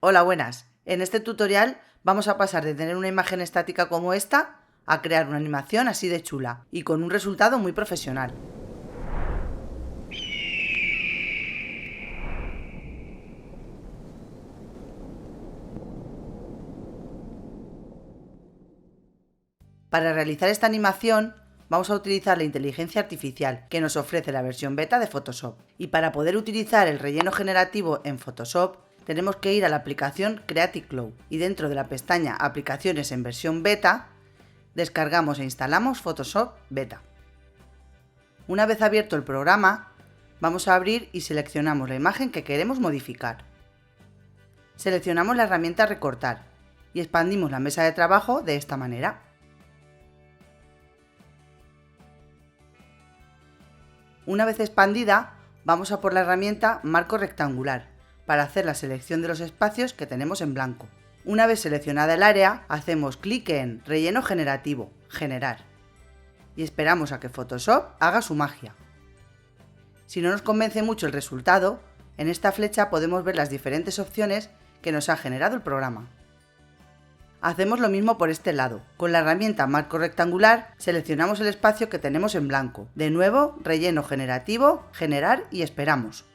Hola, buenas. En este tutorial vamos a pasar de tener una imagen estática como esta a crear una animación así de chula y con un resultado muy profesional. Para realizar esta animación vamos a utilizar la inteligencia artificial que nos ofrece la versión beta de Photoshop. Y para poder utilizar el relleno generativo en Photoshop tenemos que ir a la aplicación Creative Cloud y dentro de la pestaña Aplicaciones en versión beta descargamos e instalamos Photoshop Beta. Una vez abierto el programa, vamos a abrir y seleccionamos la imagen que queremos modificar. Seleccionamos la herramienta Recortar y expandimos la mesa de trabajo de esta manera. Una vez expandida, vamos a por la herramienta Marco Rectangular para hacer la selección de los espacios que tenemos en blanco. Una vez seleccionada el área, hacemos clic en Relleno generativo, Generar, y esperamos a que Photoshop haga su magia. Si no nos convence mucho el resultado, en esta flecha podemos ver las diferentes opciones que nos ha generado el programa. Hacemos lo mismo por este lado. Con la herramienta Marco Rectangular seleccionamos el espacio que tenemos en blanco. De nuevo, Relleno generativo, Generar y esperamos.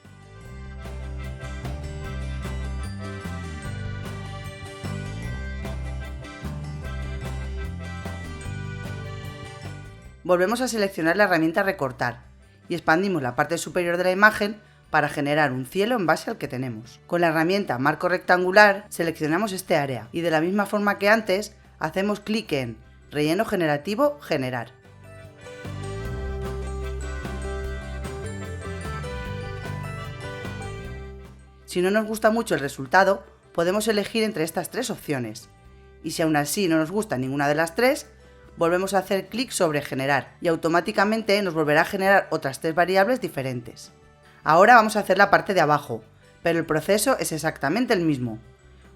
Volvemos a seleccionar la herramienta Recortar y expandimos la parte superior de la imagen para generar un cielo en base al que tenemos. Con la herramienta Marco Rectangular seleccionamos este área y de la misma forma que antes hacemos clic en Relleno generativo, Generar. Si no nos gusta mucho el resultado, podemos elegir entre estas tres opciones. Y si aún así no nos gusta ninguna de las tres, volvemos a hacer clic sobre Generar y automáticamente nos volverá a generar otras tres variables diferentes. Ahora vamos a hacer la parte de abajo, pero el proceso es exactamente el mismo.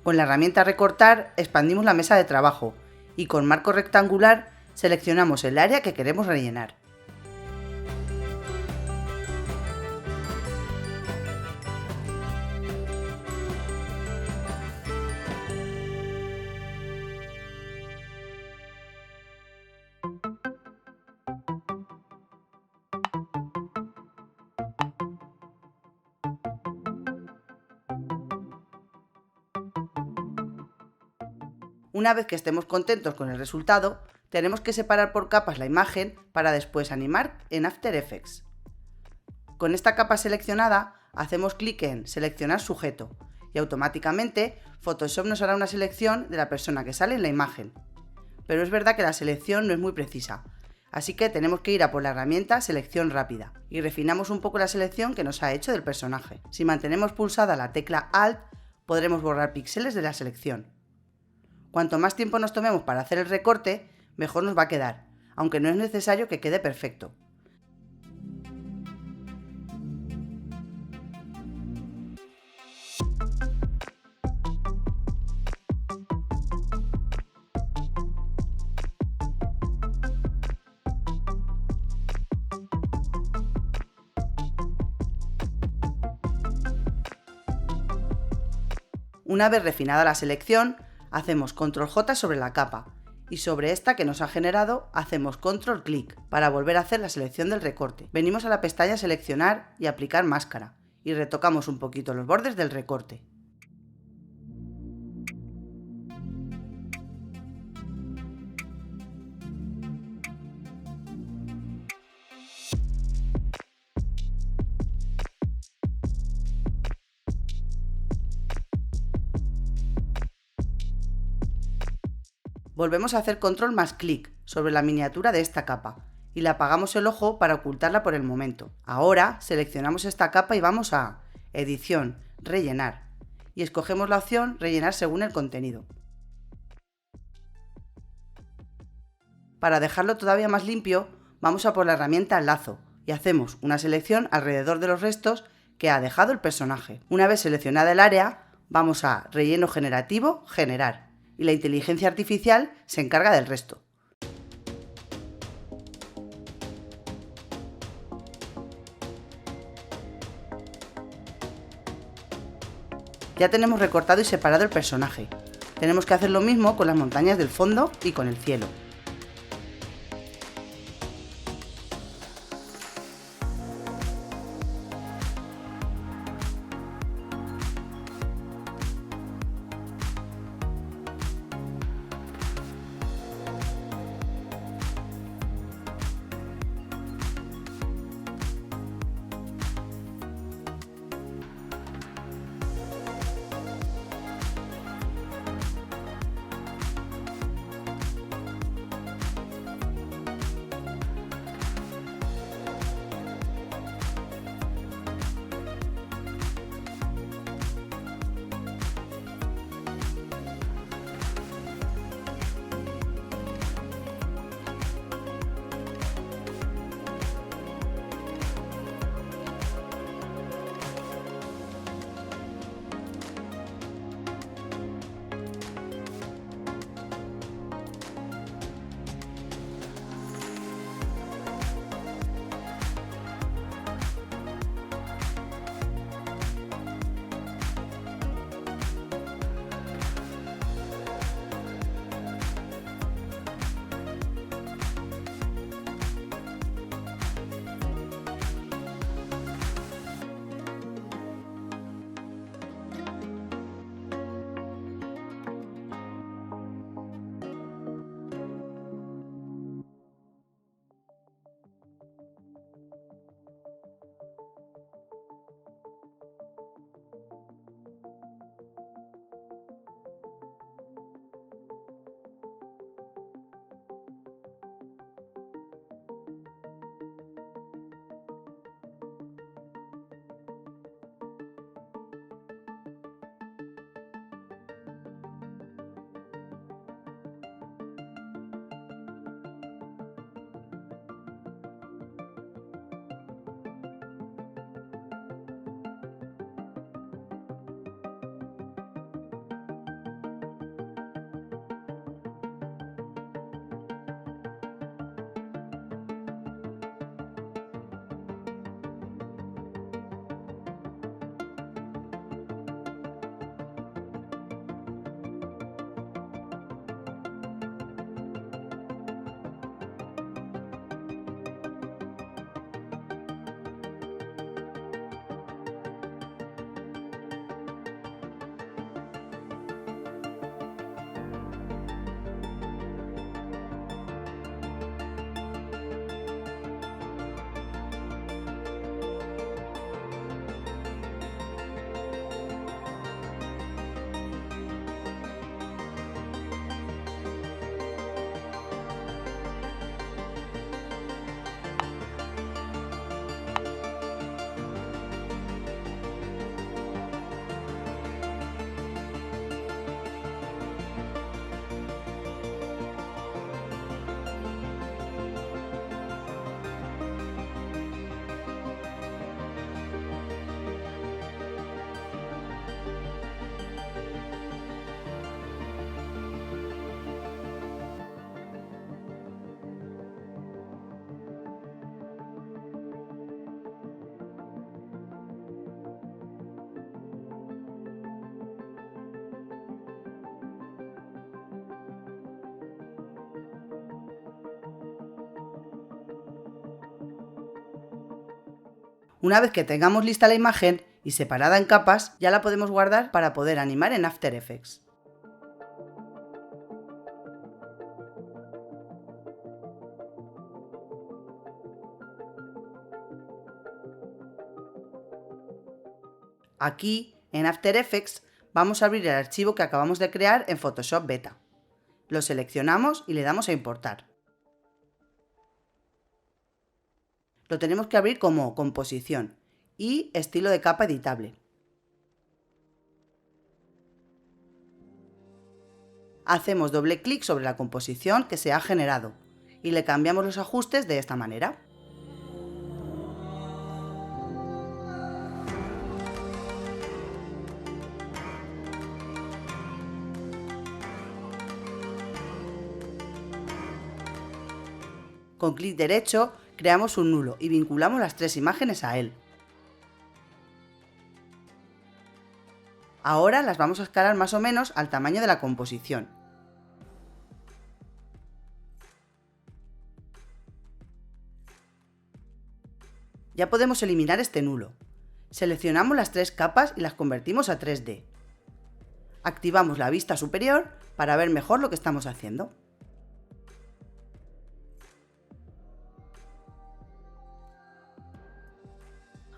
Con la herramienta Recortar expandimos la mesa de trabajo y con Marco Rectangular seleccionamos el área que queremos rellenar. Una vez que estemos contentos con el resultado, tenemos que separar por capas la imagen para después animar en After Effects. Con esta capa seleccionada, hacemos clic en Seleccionar sujeto y automáticamente Photoshop nos hará una selección de la persona que sale en la imagen. Pero es verdad que la selección no es muy precisa, así que tenemos que ir a por la herramienta Selección rápida y refinamos un poco la selección que nos ha hecho del personaje. Si mantenemos pulsada la tecla Alt, podremos borrar píxeles de la selección. Cuanto más tiempo nos tomemos para hacer el recorte, mejor nos va a quedar, aunque no es necesario que quede perfecto. Una vez refinada la selección, hacemos Control J sobre la capa y sobre esta que nos ha generado hacemos Control Clic para volver a hacer la selección del recorte. Venimos a la pestaña Seleccionar y Aplicar máscara y retocamos un poquito los bordes del recorte. Volvemos a hacer control más clic sobre la miniatura de esta capa y le apagamos el ojo para ocultarla por el momento. Ahora seleccionamos esta capa y vamos a Edición, Rellenar y escogemos la opción Rellenar según el contenido. Para dejarlo todavía más limpio, vamos a por la herramienta Lazo y hacemos una selección alrededor de los restos que ha dejado el personaje. Una vez seleccionada el área, vamos a Relleno generativo, Generar y la inteligencia artificial se encarga del resto. Ya tenemos recortado y separado el personaje. Tenemos que hacer lo mismo con las montañas del fondo y con el cielo. Una vez que tengamos lista la imagen y separada en capas, ya la podemos guardar para poder animar en After Effects. Aquí, en After Effects, vamos a abrir el archivo que acabamos de crear en Photoshop Beta. Lo seleccionamos y le damos a importar. Lo tenemos que abrir como composición y estilo de capa editable. Hacemos doble clic sobre la composición que se ha generado y le cambiamos los ajustes de esta manera. Con clic derecho creamos un nulo y vinculamos las tres imágenes a él. Ahora las vamos a escalar más o menos al tamaño de la composición. Ya podemos eliminar este nulo. Seleccionamos las 3 capas y las convertimos a 3D. Activamos la vista superior para ver mejor lo que estamos haciendo.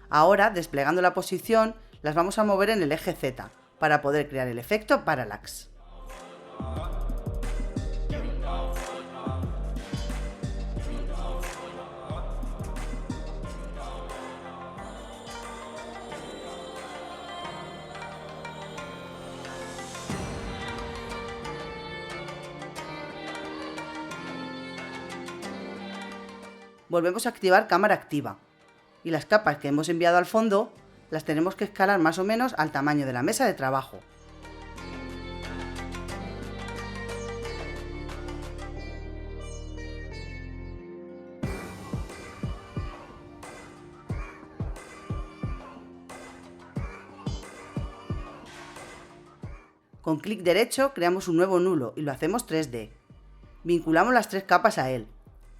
Ahora, desplegando la posición, las vamos a mover en el eje Z para poder crear el efecto Parallax. Volvemos a activar cámara activa y las capas que hemos enviado al fondo las tenemos que escalar más o menos al tamaño de la mesa de trabajo. Con clic derecho creamos un nuevo nulo y lo hacemos 3D. Vinculamos las 3 capas a él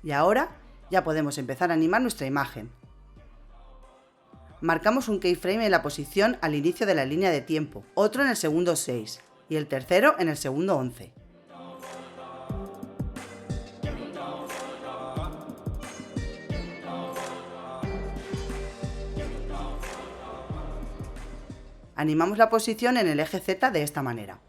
y ahora ya podemos empezar a animar nuestra imagen. Marcamos un keyframe en la posición al inicio de la línea de tiempo, otro en el segundo 6 y el tercero en el segundo 11. Animamos la posición en el eje Z de esta manera.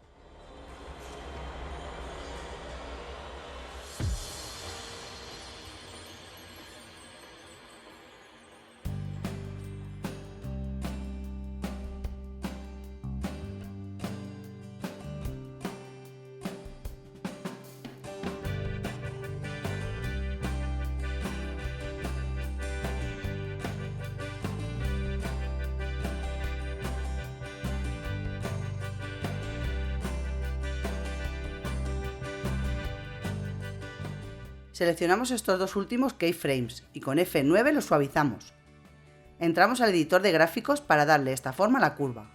Seleccionamos estos dos últimos keyframes y con F9 los suavizamos. Entramos al editor de gráficos para darle esta forma a la curva.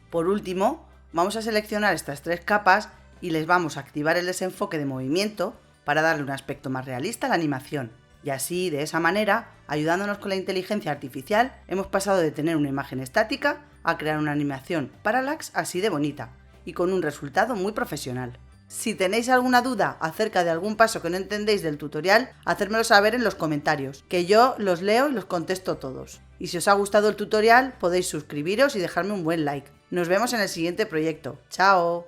Por último, vamos a seleccionar estas 3 capas y les vamos a activar el desenfoque de movimiento para darle un aspecto más realista a la animación. Y así, de esa manera, ayudándonos con la inteligencia artificial, hemos pasado de tener una imagen estática a crear una animación parallax así de bonita y con un resultado muy profesional. Si tenéis alguna duda acerca de algún paso que no entendéis del tutorial, hacérmelo saber en los comentarios, que yo los leo y los contesto todos. Y si os ha gustado el tutorial, podéis suscribiros y dejarme un buen like. Nos vemos en el siguiente proyecto. ¡Chao!